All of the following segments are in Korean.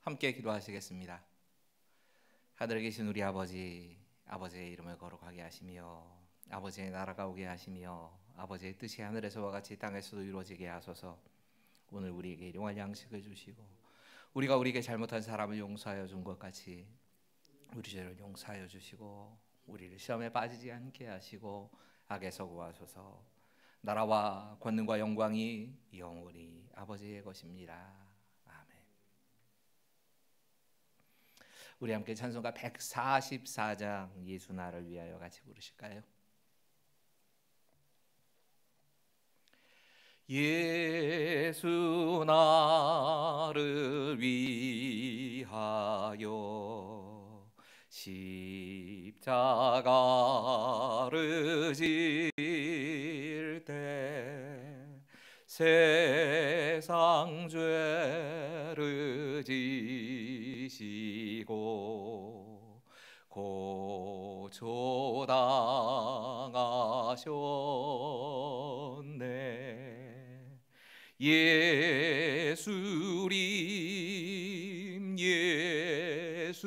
함께 기도하시겠습니다. 하늘에 계신 우리 아버지, 아버지의 이름을 거룩하게 하시며 아버지의 나라가 오게 하시며 아버지의 뜻이 하늘에서와 같이 땅에서도 이루어지게 하소서. 오늘 우리에게 일용할 양식을 주시고 우리가 우리에게 잘못한 사람을 용서하여 준 것 같이 우리 죄를 용서하여 주시고 우리를 시험에 빠지지 않게 하시고 악에서 구하소서. 나라와 권능과 영광이 영원히 아버지의 것입니다. 우리 함께 찬송가 144장 예수 나를 위하여 같이 부르실까요? 예수 나를 위하여 십자가를 질 때 세상 죄를 지시고 고초당하셨네. 예수님 예수님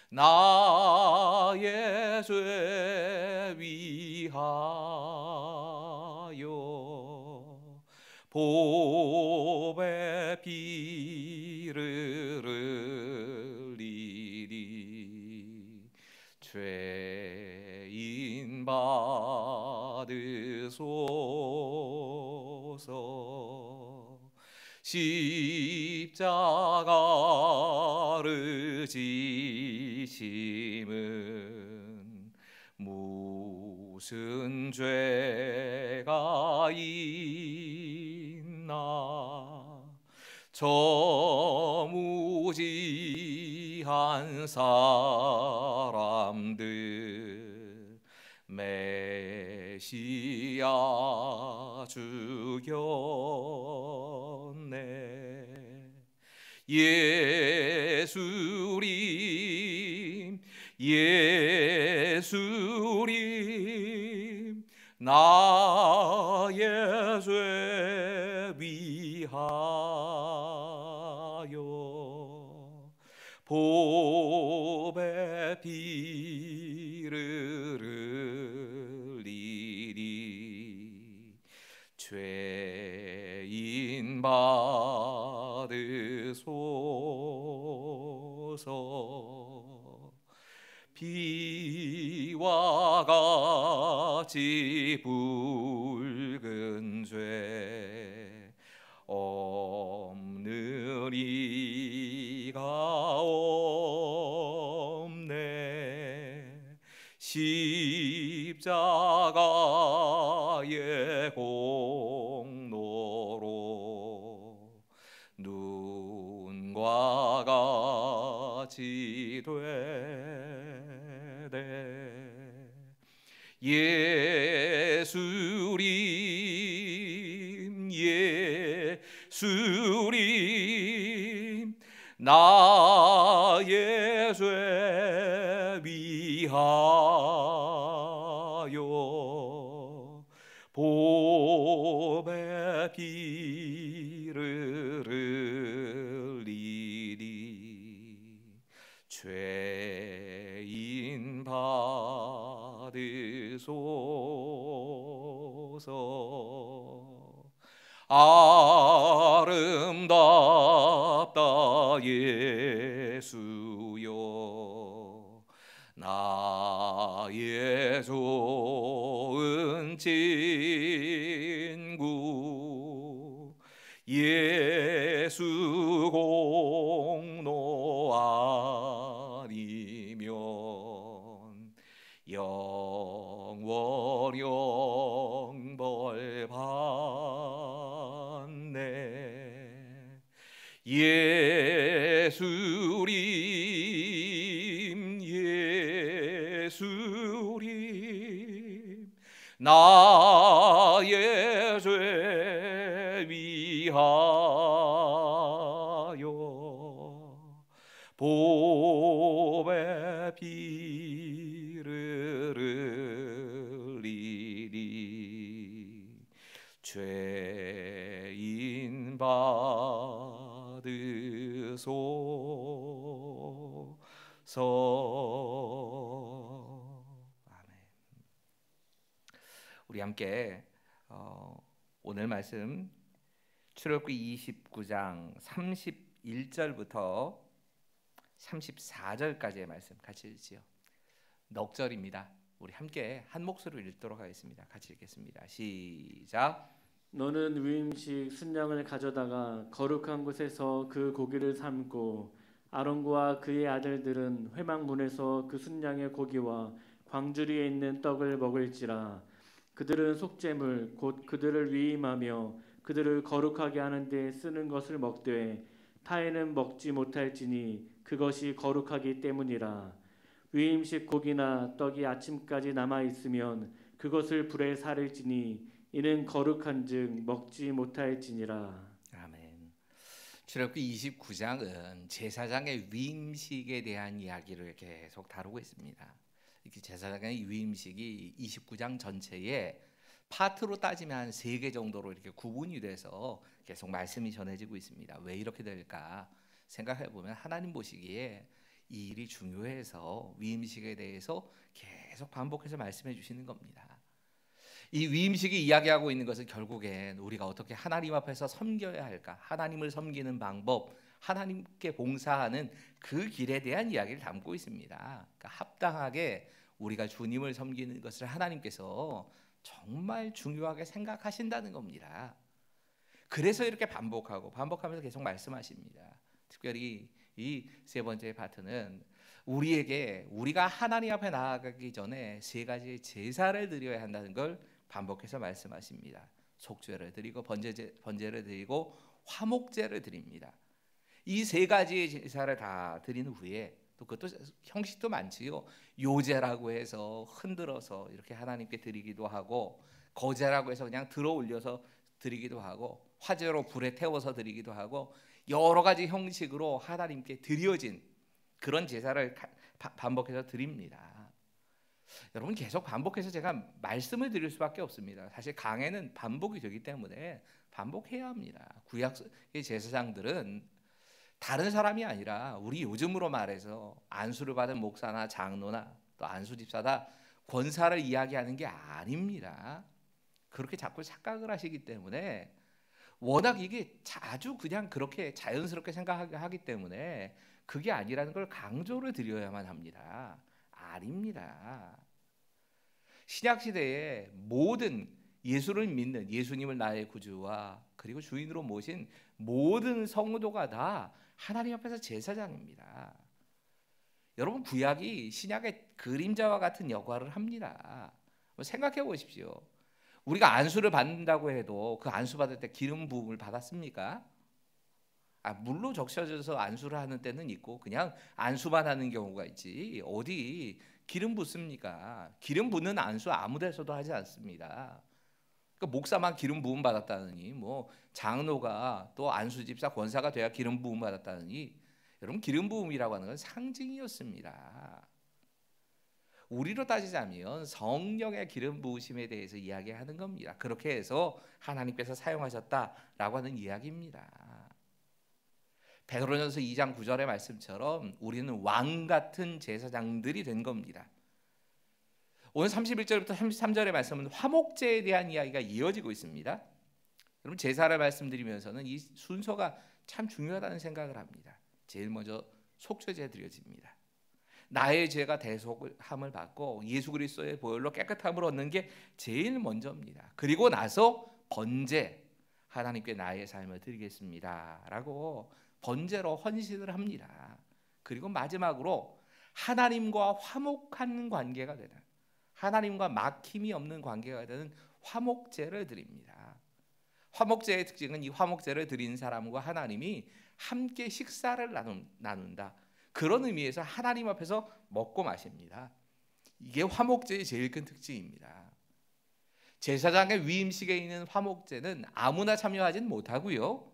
나의 죄 위하여 보배 피를 흘리리. 죄인 받으소서. 십자가를 지심은 무슨 죄가 있나. 저 무지한 사람들 메시아 죽였네. 예수님 예수님 나의 죄 위하여 보배 피를 흘리리. 죄인 받으소서. 비와 같이 붉은 죄 없는 이가 없네. 십자가의 공로로 눈과 같이 되네. 예수님 예수님 나의 죄 위하여 보배 피를 흘리리. 죄인 받으소서. 아름답다 예수여 나의 좋은 친구. 예수 공로 아니면 영원 영벌 받네. 예수님 예수님 나의 죄 위하여 보배 피를 흘리리. 죄인 받으소서. 아멘. 우리 함께 오늘 말씀 출애굽기 29장 31절부터 34절까지의 말씀 같이 읽지요. 넉절입니다. 우리 함께 한 목소리로 읽도록 하겠습니다. 같이 읽겠습니다. 시작. 너는 위임식 순양을 가져다가 거룩한 곳에서 그 고기를 삶고 아론과 그의 아들들은 회막문에서 그 순양의 고기와 광주리에 있는 떡을 먹을지라. 그들은 속죄물 곧 그들을 위임하며 그들을 거룩하게 하는 데 쓰는 것을 먹되 타에는 먹지 못할지니 그것이 거룩하기 때문이라. 위임식 고기나 떡이 아침까지 남아 있으면 그것을 불에 사를지니 이는 거룩한즉 먹지 못할지니라. 아멘. 출애굽기 29장은 제사장의 위임식에 대한 이야기를 계속 다루고 있습니다. 이렇게 제사장의 위임식이 29장 전체에 파트로 따지면 한 3개 정도로 이렇게 구분이 돼서 계속 말씀이 전해지고 있습니다. 왜 이렇게 될까 생각해 보면 하나님 보시기에 이 일이 중요해서 위임식에 대해서 계속 반복해서 말씀해 주시는 겁니다. 이 위임식이 이야기하고 있는 것은 결국엔 우리가 어떻게 하나님 앞에서 섬겨야 할까, 하나님을 섬기는 방법, 하나님께 봉사하는 그 길에 대한 이야기를 담고 있습니다. 그러니까 합당하게 우리가 주님을 섬기는 것을 하나님께서 정말 중요하게 생각하신다는 겁니다. 그래서 이렇게 반복하면서 계속 말씀하십니다. 특별히 이 3번째 파트는 우리가 하나님 앞에 나아가기 전에 3가지의 제사를 드려야 한다는 걸 반복해서 말씀하십니다. 속죄를 드리고 번제를 드리고 화목제를 드립니다. 이 3가지의 제사를 다 드린 후에 또 그것도 형식도 많지요. 요제라고 해서 흔들어서 이렇게 하나님께 드리기도 하고, 거제라고 해서 그냥 들어 올려서 드리기도 하고, 화제로 불에 태워서 드리기도 하고, 여러 가지 형식으로 하나님께 드려진 그런 제사를 반복해서 드립니다. 여러분, 계속 반복해서 제가 말씀을 드릴 수밖에 없습니다. 사실 강해는 반복이 되기 때문에 반복해야 합니다. 구약의 제사장들은 다른 사람이 아니라 우리 요즘으로 말해서 안수를 받은 목사나 장로나 또 안수집사다 권사를 이야기하는 게 아닙니다. 그렇게 자꾸 착각을 하시기 때문에, 워낙 이게 자주 그냥 그렇게 자연스럽게 생각하기 때문에 그게 아니라는 걸 강조를 드려야만 합니다. 아닙니다. 신약시대에 모든 예수를 믿는, 예수님을 나의 구주와 그리고 주인으로 모신 모든 성도가 다 하나님 앞에서 제사장입니다. 여러분, 구약이 신약의 그림자와 같은 역할을 합니다. 생각해 보십시오. 우리가 안수를 받는다고 해도 그 안수 받을 때 기름 부음을 받았습니까? 물로 적셔져서 안수를 하는 때는 있고 그냥 안수만 하는 경우가 있지 어디 기름 붓습니까? 기름 붓는 안수 아무 데서도 하지 않습니다. 그러니까 목사만 기름 부음 받았다느니, 뭐 장로가 또 안수집사 권사가 돼야 기름 부음 받았다느니, 여러분, 기름 부음이라고 하는 건 상징이었습니다. 우리로 따지자면 성령의 기름 부으심에 대해서 이야기하는 겁니다. 그렇게 해서 하나님께서 사용하셨다라고 하는 이야기입니다. 베드로전서 2장 9절의 말씀처럼 우리는 왕 같은 제사장들이 된 겁니다. 오늘 31절부터 33절의 말씀은 화목제에 대한 이야기가 이어지고 있습니다. 여러분, 제사를 말씀드리면서는 이 순서가 참 중요하다는 생각을 합니다. 제일 먼저 속죄제 드려집니다. 나의 죄가 대속함을 받고 예수 그리스도의 보혈로 깨끗함을 얻는 게 제일 먼저입니다. 그리고 나서 번제, 하나님께 나의 삶을 드리겠습니다 라고 번제로 헌신을 합니다. 그리고 마지막으로 하나님과 화목한 관계가 되는, 하나님과 막힘이 없는 관계가 되는 화목제를 드립니다. 화목제의 특징은 이 화목제를 드린 사람과 하나님이 함께 식사를 나눈다. 그런 의미에서 하나님 앞에서 먹고 마십니다. 이게 화목제의 제일 큰 특징입니다. 제사장의 위임식에 있는 화목제는 아무나 참여하지는 못하고요.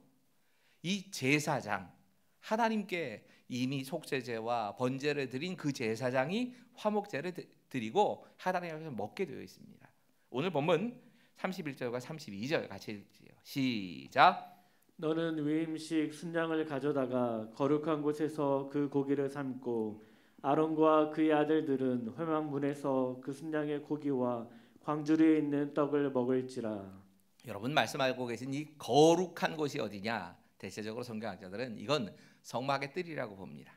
이 제사장, 하나님께 이미 속죄제와 번제를 드린 그 제사장이 화목제를 드리고 하나님 앞에서 먹게 되어 있습니다. 오늘 본문 31절과 32절 같이 읽지요. 시작. 너는 위임식 순장을 가져다가 거룩한 곳에서 그 고기를 삶고 아론과 그의 아들들은 회막문에서 그 순장의 고기와 광주리에 있는 떡을 먹을지라. 여러분 말씀하고 계신 이 거룩한 곳이 어디냐? 대체적으로 성경학자들은 이건 성막의 뜰이라고 봅니다.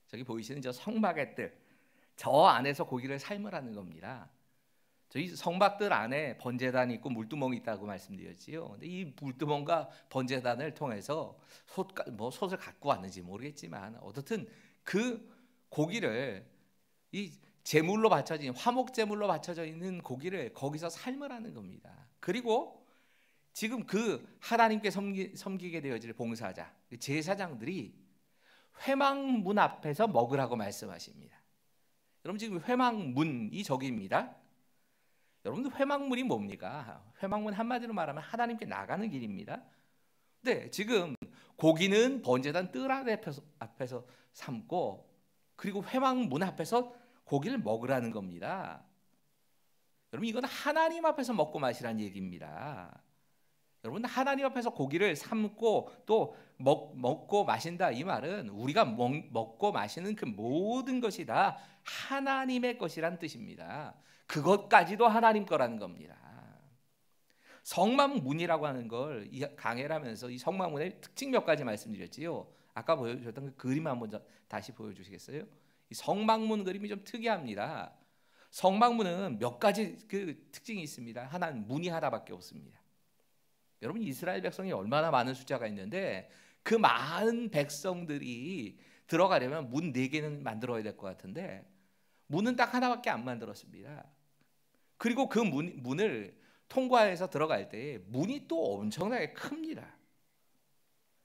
저기 보이시는 저 성막의 뜰, 저 안에서 고기를 삶으라는 겁니다. 저희 성막들 안에 번제단이 있고 물두멍이 있다고 말씀드렸지요. 근데 이 물두멍과 번제단을 통해서 솥을 갖고 왔는지 모르겠지만 어떻든 그 고기를 이 제물로 바쳐진 화목 제물로 바쳐져 있는 고기를 거기서 삶으라는 겁니다. 그리고 지금 그 하나님께 섬기게 되어질 봉사자 제사장들이 회막문 앞에서 먹으라고 말씀하십니다. 여러분 지금 회막문이 저기입니다. 여러분들 회막문이 뭡니까? 회막문 한마디로 말하면 하나님께 나가는 길입니다. 네, 지금 고기는 번제단 뜰 앞에서 삶고 그리고 회막문 앞에서 고기를 먹으라는 겁니다. 여러분 이건 하나님 앞에서 먹고 마시라는 얘기입니다. 여러분 하나님 앞에서 고기를 삶고 또 먹고 마신다 이 말은 우리가 먹고 마시는 그 모든 것이 다 하나님의 것이란 뜻입니다. 그것까지도 하나님 거라는 겁니다. 성막문이라고 하는 걸 강해를 하면서 이 성막문의 특징 몇 가지 말씀드렸지요. 아까 보여주셨던 그 그림 한번 다시 보여주시겠어요? 이 성막문 그림이 좀 특이합니다. 성막문은 몇 가지 그 특징이 있습니다. 하나는 문이 하나밖에 없습니다. 여러분 이스라엘 백성이 얼마나 많은 숫자가 있는데 그 많은 백성들이 들어가려면 문 4개는 만들어야 될 것 같은데 문은 딱 하나밖에 안 만들었습니다. 그리고 그 문을 통과해서 들어갈 때 문이 또 엄청나게 큽니다.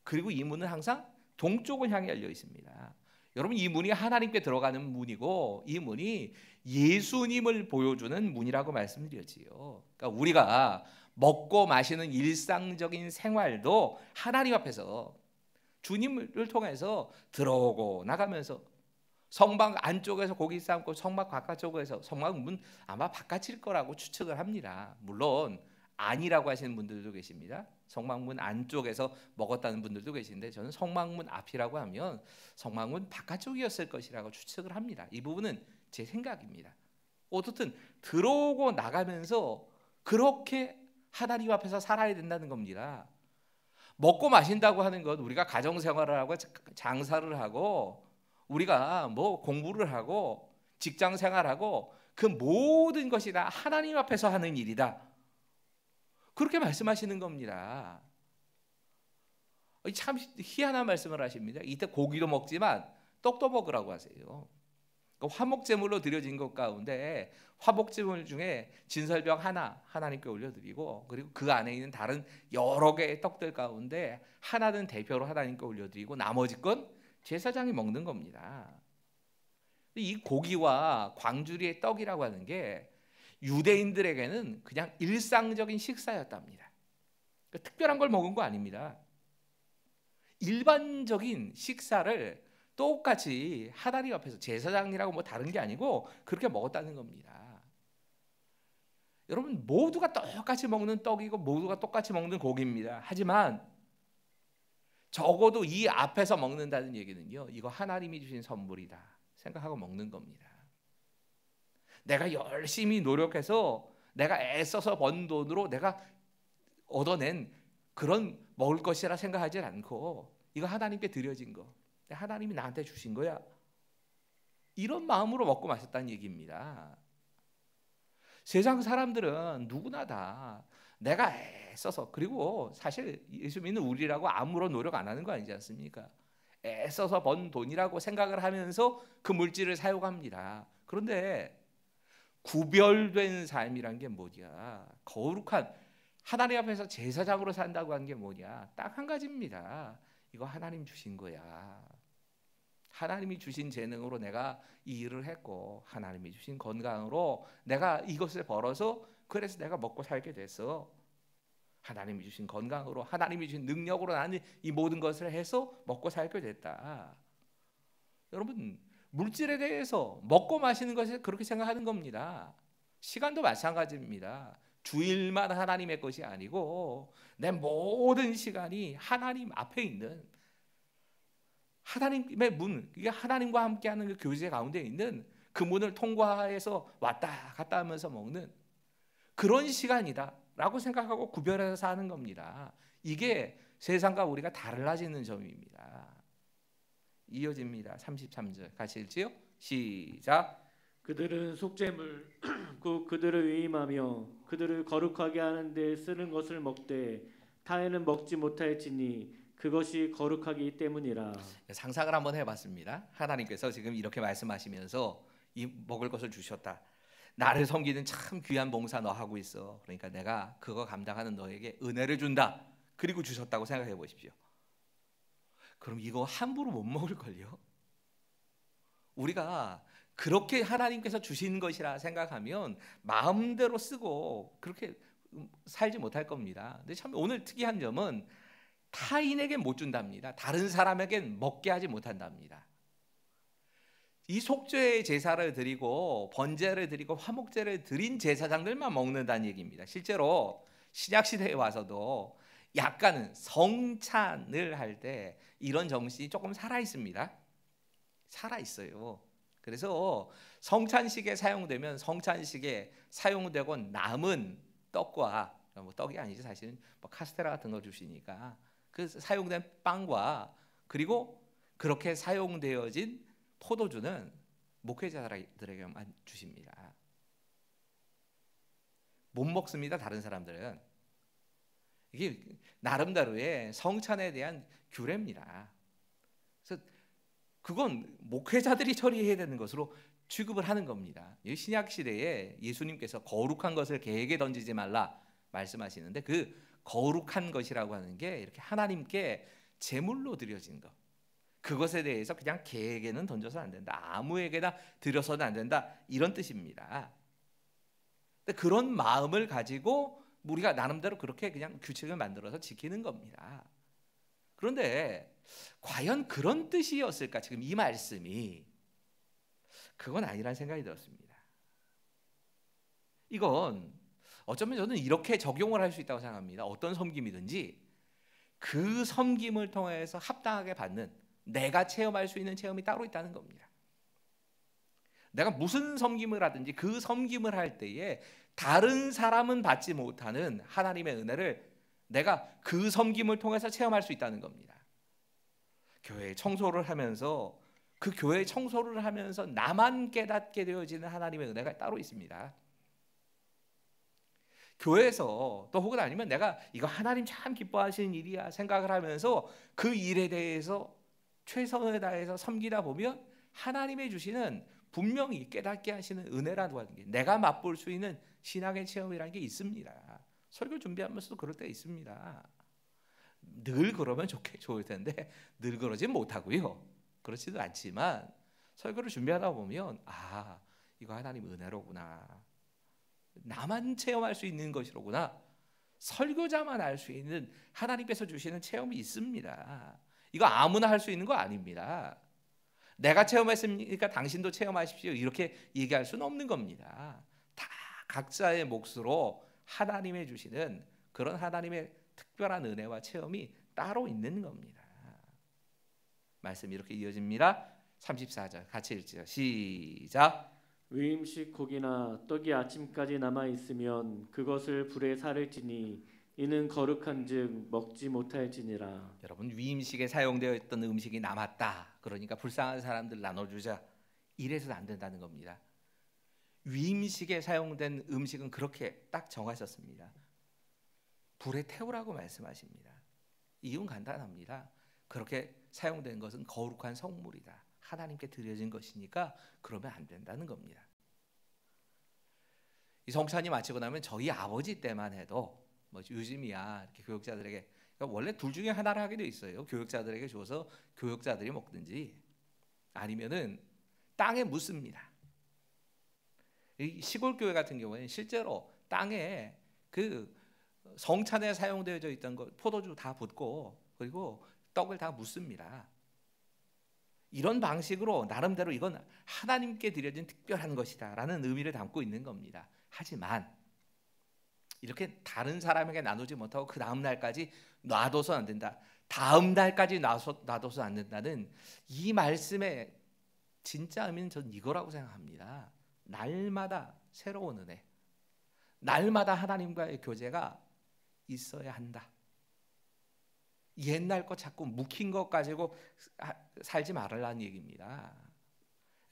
그리고 이 문은 항상 동쪽을 향해 열려 있습니다. 여러분 이 문이 하나님께 들어가는 문이고 이 문이 예수님을 보여주는 문이라고 말씀드렸지요. 그러니까 우리가 먹고 마시는 일상적인 생활도 하나님 앞에서 주님을 통해서 들어오고 나가면서 성막 안쪽에서 고기 삶고 성막 바깥쪽에서 성막 문 아마 바깥일 거라고 추측을 합니다. 물론 아니라고 하시는 분들도 계십니다. 성막문 안쪽에서 먹었다는 분들도 계신데 저는 성막문 앞이라고 하면 성막문 바깥쪽이었을 것이라고 추측을 합니다. 이 부분은 제 생각입니다. 어떻든 들어오고 나가면서 그렇게 하나님 앞에서 살아야 된다는 겁니다. 먹고 마신다고 하는 것 우리가 가정생활을 하고 장사를 하고 우리가 뭐 공부를 하고 직장 생활하고 그 모든 것이 다 하나님 앞에서 하는 일이다. 그렇게 말씀하시는 겁니다. 참 희한한 말씀을 하십니다. 이때 고기도 먹지만 떡도 먹으라고 하세요. 화목제물로 드려진 것 가운데 화목제물 중에 진설병 하나 하나님께 올려드리고 그리고 그 안에 있는 다른 여러 개의 떡들 가운데 하나는 대표로 하나님께 올려드리고 나머지 건 제사장이 먹는 겁니다. 이 고기와 광주리의 떡이라고 하는 게 유대인들에게는 그냥 일상적인 식사였답니다. 그러니까 특별한 걸 먹은 거 아닙니다. 일반적인 식사를 똑같이 하나님 앞에서 제사장이라고 뭐 다른 게 아니고 그렇게 먹었다는 겁니다. 여러분 모두가 똑같이 먹는 떡이고 모두가 똑같이 먹는 고기입니다. 하지만 적어도 이 앞에서 먹는다는 얘기는요, 이거 하나님이 주신 선물이다 생각하고 먹는 겁니다. 내가 열심히 노력해서 내가 애써서 번 돈으로 내가 얻어낸 그런 먹을 것이라 생각하지 않고 이거 하나님께 드려진 거, 하나님이 나한테 주신 거야, 이런 마음으로 먹고 마셨다는 얘기입니다. 세상 사람들은 누구나 다 내가 애써서, 그리고 사실 예수 믿는 우리라고 아무런 노력 안 하는 거 아니지 않습니까? 애써서 번 돈이라고 생각을 하면서 그 물질을 사용합니다. 그런데 구별된 삶이란 게 뭐냐? 거룩한 하나님 앞에서 제사장으로 산다고 하는 게 뭐냐? 딱 한 가지입니다. 이거 하나님 주신 거야. 하나님이 주신 재능으로 내가 이 일을 했고 하나님이 주신 건강으로 내가 이것을 벌어서 그래서 내가 먹고 살게 됐어. 하나님이 주신 건강으로 하나님이 주신 능력으로 나는 이 모든 것을 해서 먹고 살게 됐다. 여러분 물질에 대해서 먹고 마시는 것을 그렇게 생각하는 겁니다. 시간도 마찬가지입니다. 주일만 하나님의 것이 아니고 내 모든 시간이 하나님 앞에 있는 하나님의 문, 이게 하나님과 함께하는 그 교제 가운데 있는 그 문을 통과해서 왔다 갔다 하면서 먹는 그런 시간이다라고 생각하고 구별해서 사는 겁니다. 이게 세상과 우리가 달라지는 점입니다. 이어집니다. 33절 같이 읽지요? 시작. 그들은 속죄물 곧 그들을 위임하며 그들을 거룩하게 하는 데 쓰는 것을 먹되 타에는 먹지 못할지니 그것이 거룩하기 때문이라. 상상을 한번 해봤습니다. 하나님께서 지금 이렇게 말씀하시면서 이 먹을 것을 주셨다. 나를 섬기는 참 귀한 봉사 너 하고 있어. 그러니까 내가 그거 감당하는 너에게 은혜를 준다. 그리고 주셨다고 생각해 보십시오. 그럼 이거 함부로 못 먹을걸요? 우리가 그렇게 하나님께서 주신 것이라 생각하면 마음대로 쓰고 그렇게 살지 못할 겁니다. 근데 참 오늘 특이한 점은 타인에게 못 준답니다. 다른 사람에겐 먹게 하지 못한답니다. 이 속죄의 제사를 드리고 번제를 드리고 화목제를 드린 제사장들만 먹는다는 얘기입니다. 실제로 신약 시대에 와서도 약간은 성찬을 할 때 이런 정신이 조금 살아 있습니다. 살아 있어요. 그래서 성찬식에 사용되면 성찬식에 사용되고 남은 떡과 뭐 떡이 아니지 사실은 뭐 카스테라 같은 거 주시니까 그 사용된 빵과 그리고 그렇게 사용되어진 포도주는 목회자들에게만 주십니다. 못 먹습니다. 다른 사람들은. 이게 나름대로의 성찬에 대한 규례입니다. 그래서 그건 목회자들이 처리해야 되는 것으로 취급을 하는 겁니다. 신약 시대에 예수님께서 거룩한 것을 개에게 던지지 말라 말씀하시는데 그 거룩한 것이라고 하는 게 이렇게 하나님께 제물로 드려진 것. 그것에 대해서 그냥 개에게는 던져서는 안 된다. 아무에게나 드려서는 안 된다. 이런 뜻입니다. 근데 그런 마음을 가지고 우리가 나름대로 그렇게 그냥 규칙을 만들어서 지키는 겁니다. 그런데 과연 그런 뜻이었을까? 지금 이 말씀이 그건 아니라는 생각이 들었습니다. 이건 어쩌면 저는 이렇게 적용을 할 수 있다고 생각합니다. 어떤 섬김이든지 그 섬김을 통해서 합당하게 받는 내가 체험할 수 있는 체험이 따로 있다는 겁니다. 내가 무슨 섬김을 하든지 그 섬김을 할 때에 다른 사람은 받지 못하는 하나님의 은혜를 내가 그 섬김을 통해서 체험할 수 있다는 겁니다. 교회 청소를 하면서 그 교회 청소를 하면서 나만 깨닫게 되어지는 하나님의 은혜가 따로 있습니다. 교회에서 또 혹은 아니면 내가 이거 하나님 참 기뻐하시는 일이야 생각을 하면서 그 일에 대해서 최선을 다해서 섬기다 보면 하나님의 주시는 분명히 깨닫게 하시는 은혜라고 하는 게 내가 맛볼 수 있는 신앙의 체험이라는 게 있습니다. 설교 준비하면서도 그럴 때 있습니다. 늘 그러면 좋을 텐데 늘 그러진 못하고요. 그렇지도 않지만 설교를 준비하다 보면 아 이거 하나님 은혜로구나. 나만 체험할 수 있는 것이로구나. 설교자만 알 수 있는 하나님께서 주시는 체험이 있습니다. 이거 아무나 할 수 있는 거 아닙니다. 내가 체험했으니까 당신도 체험하십시오. 이렇게 얘기할 수는 없는 겁니다. 다 각자의 몫으로 하나님의 주시는 그런 하나님의 특별한 은혜와 체험이 따로 있는 겁니다. 말씀이 이렇게 이어집니다. 34절 같이 읽죠. 시작. 위임식 고기나 떡이 아침까지 남아 있으면 그것을 불에 사를지니 이는 거룩한즉 먹지 못할지니라. 여러분 위임식에 사용되어 있던 음식이 남았다. 그러니까 불쌍한 사람들 나눠주자. 이래서는 안 된다는 겁니다. 위임식에 사용된 음식은 그렇게 딱 정하셨습니다. 불에 태우라고 말씀하십니다. 이유는 간단합니다. 그렇게 사용된 것은 거룩한 성물이다. 하나님께 드려진 것이니까 그러면 안 된다는 겁니다. 이 성찬이 마치고 나면 저희 아버지 때만 해도 뭐 요즘이야 이렇게 교육자들에게 그러니까 원래 둘 중에 하나를 하게 돼 있어요. 교육자들에게 줘서 교육자들이 먹든지 아니면은 땅에 묻습니다. 이 시골 교회 같은 경우에는 실제로 땅에 그 성찬에 사용되어져 있던 거 포도주 다 붓고 그리고 떡을 다 묻습니다. 이런 방식으로 나름대로 이건 하나님께 드려진 특별한 것이다라는 의미를 담고 있는 겁니다. 하지만 이렇게 다른 사람에게 나누지 못하고 그 다음 날까지 놔둬서 안 된다. 다음 날까지 놔둬서 안 된다는 이 말씀의 진짜 의미는 전 이거라고 생각합니다. 날마다 새로운 은혜, 날마다 하나님과의 교제가 있어야 한다. 옛날 거 자꾸 묵힌 것 가지고 살지 말으라는 얘기입니다.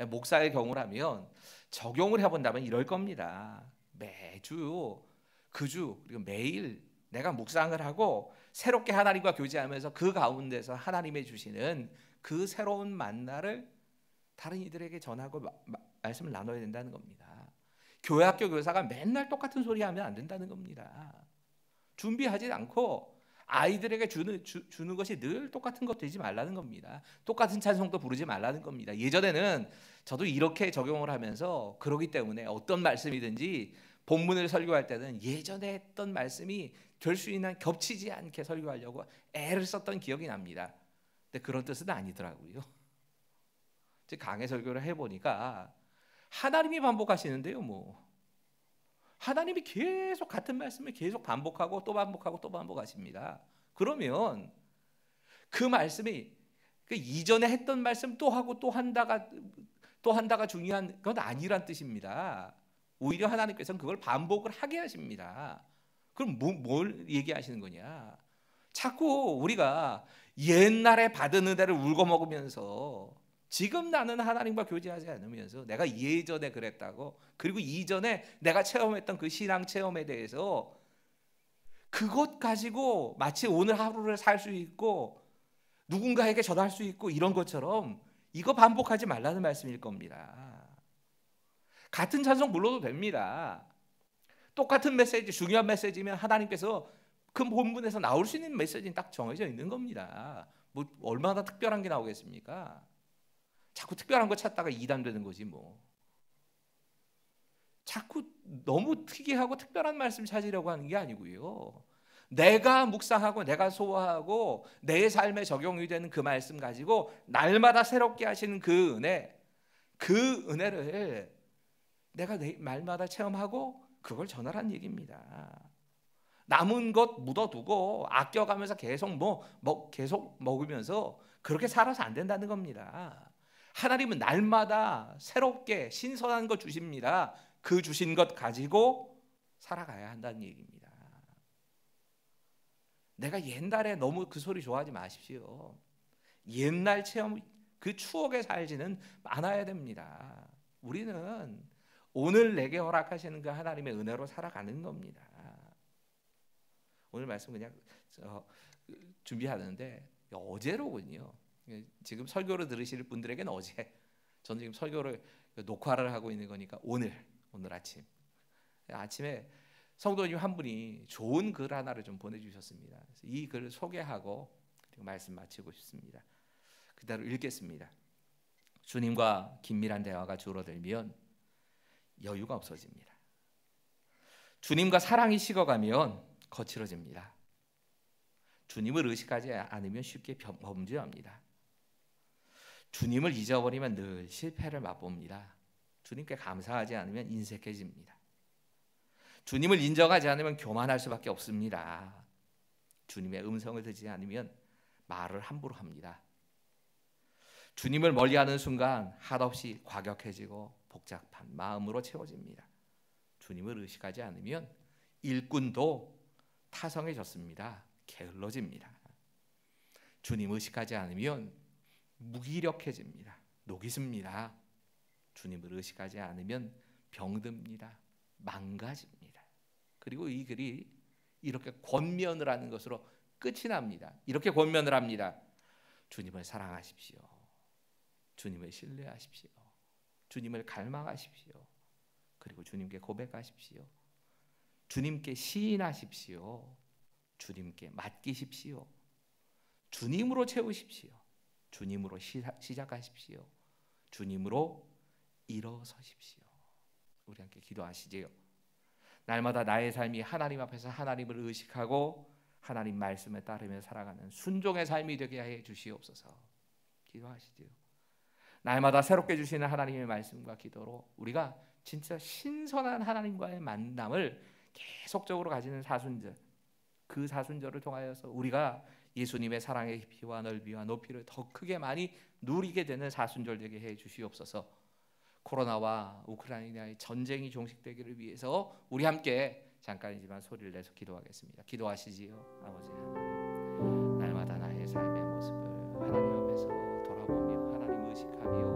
목사의 경우라면 적용을 해본다면 이럴 겁니다. 매주 그 주 그리고 매일 내가 묵상을 하고 새롭게 하나님과 교제하면서 그 가운데서 하나님의 주시는 그 새로운 만나를 다른 이들에게 전하고 말씀을 나눠야 된다는 겁니다. 교회학교 교사가 맨날 똑같은 소리 하면 안 된다는 겁니다. 준비하지 않고 아이들에게 주는 것이 늘 똑같은 것 되지 말라는 겁니다. 똑같은 찬송도 부르지 말라는 겁니다. 예전에는 저도 이렇게 적용을 하면서 그러기 때문에 어떤 말씀이든지 본문을 설교할 때는 예전에 했던 말씀이 될 수 있는 겹치지 않게 설교하려고 애를 썼던 기억이 납니다. 근데 그런 뜻은 아니더라고요. 강해 설교를 해보니까 하나님이 반복하시는데요, 하나님이 계속 같은 말씀을 계속 반복하고 또 반복하고 또 반복하십니다. 그러면 그 말씀이 그 이전에 했던 말씀 또 하고 또 한다가 중요한 건 아니란 뜻입니다. 오히려 하나님께서는 그걸 반복을 하게 하십니다. 그럼 뭘 얘기하시는 거냐? 자꾸 우리가 옛날에 받은 은혜를 울고 먹으면서 지금 나는 하나님과 교제하지 않으면서 내가 예전에 그랬다고, 그리고 이전에 내가 체험했던 그 신앙 체험에 대해서 그것 가지고 마치 오늘 하루를 살 수 있고 누군가에게 전할 수 있고 이런 것처럼 이거 반복하지 말라는 말씀일 겁니다. 같은 찬송 불러도 됩니다. 똑같은 메시지, 중요한 메시지면 하나님께서 그 본문에서 나올 수 있는 메시지는 딱 정해져 있는 겁니다. 얼마나 특별한 게 나오겠습니까? 자꾸 특별한 거 찾다가 이단되는 거지 자꾸 너무 특이하고 특별한 말씀 찾으려고 하는 게 아니고요. 내가 묵상하고 내가 소화하고 내 삶에 적용이 되는 그 말씀 가지고 날마다 새롭게 하시는 그 은혜를 내가 날마다 체험하고 그걸 전하라는 얘기입니다. 남은 것 묻어두고 아껴가면서 계속 계속 먹으면서 그렇게 살아서 안 된다는 겁니다. 하나님은 날마다 새롭게 신선한 것 주십니다. 그 주신 것 가지고 살아가야 한다는 얘기입니다. 내가 옛날에 너무 그 소리 좋아하지 마십시오. 옛날 체험, 그 추억에 살지는 않아야 됩니다. 우리는 오늘 내게 허락하시는 그 하나님의 은혜로 살아가는 겁니다. 오늘 말씀 그냥 준비하는데 어제로군요. 지금 설교를 들으실 분들에게는 어제, 저는 지금 설교를 녹화를 하고 있는 거니까 오늘 아침에 성도님 한 분이 좋은 글 하나를 좀 보내주셨습니다. 이 글을 소개하고 그리고 말씀 마치고 싶습니다. 그대로 읽겠습니다. 주님과 긴밀한 대화가 줄어들면 여유가 없어집니다. 주님과 사랑이 식어가면 거칠어집니다. 주님을 의식하지 않으면 쉽게 범죄합니다. 주님을 잊어버리면 늘 실패를 맛봅니다. 주님께 감사하지 않으면 인색해집니다. 주님을 인정하지 않으면 교만할 수밖에 없습니다. 주님의 음성을 듣지 않으면 말을 함부로 합니다. 주님을 멀리하는 순간 한없이 과격해지고 복잡한 마음으로 채워집니다. 주님을 의식하지 않으면 일꾼도 타성해졌습니다. 게을러집니다. 주님 의식하지 않으면 무기력해집니다. 녹이 습니다. 주님을 의식하지 않으면 병듭니다. 망가집니다. 그리고 이 글이 이렇게 권면을 하는 것으로 끝이 납니다. 이렇게 권면을 합니다. 주님을 사랑하십시오. 주님을 신뢰하십시오. 주님을 갈망하십시오. 그리고 주님께 고백하십시오. 주님께 시인하십시오. 주님께 맡기십시오. 주님으로 채우십시오. 주님으로 시작하십시오. 주님으로 일어서십시오. 우리 함께 기도하시지요. 날마다 나의 삶이 하나님 앞에서 하나님을 의식하고 하나님 말씀에 따르며 살아가는 순종의 삶이 되게 해 주시옵소서. 기도하시지요. 날마다 새롭게 주시는 하나님의 말씀과 기도로 우리가 진짜 신선한 하나님과의 만남을 계속적으로 가지는 사순절, 그 사순절을 통하여서 우리가 예수님의 사랑의 깊이와 넓이와 높이를 더 크게 많이 누리게 되는 사순절 되게 해 주시옵소서. 코로나와 우크라이나의 전쟁이 종식되기를 위해서 우리 함께 잠깐이지만 소리를 내서 기도하겠습니다. 기도하시지요. 아버지 하나님, 날마다 나의 삶의 모습을 하나님 앞에서 돌아보며 하나님 의식하며